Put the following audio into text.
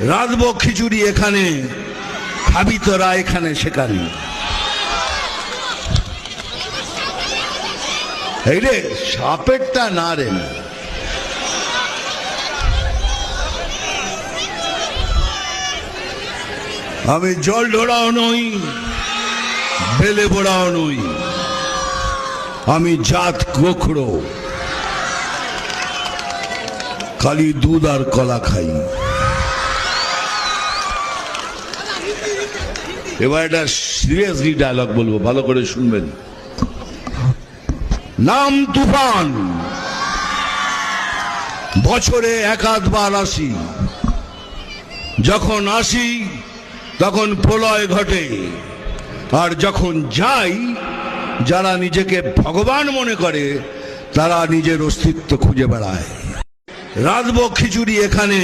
রাঁধবো খিচুড়ি এখানে, খাবি তোরা এখানে সেখানে। এই রে সাপেরটা না রে, আমি জল ঢোড়াও নই, বেলে বোড়াও নই, আমি জাত গোখরো, খালি দুধ আর কলা খাই। এবার একটা সিরিয়াসলি ডায়লগ বলবো, ভালো করে শুনবেন। নাম তুফান, বছরে এক আধবার আসি, যখন আসি তখন প্রলয় ঘটে, আর যখন যাই যারা নিজেকে ভগবান মনে করে তারা নিজের অস্তিত্ব খুঁজে বেড়ায়। রাঁধবো খিচুড়ি এখানে,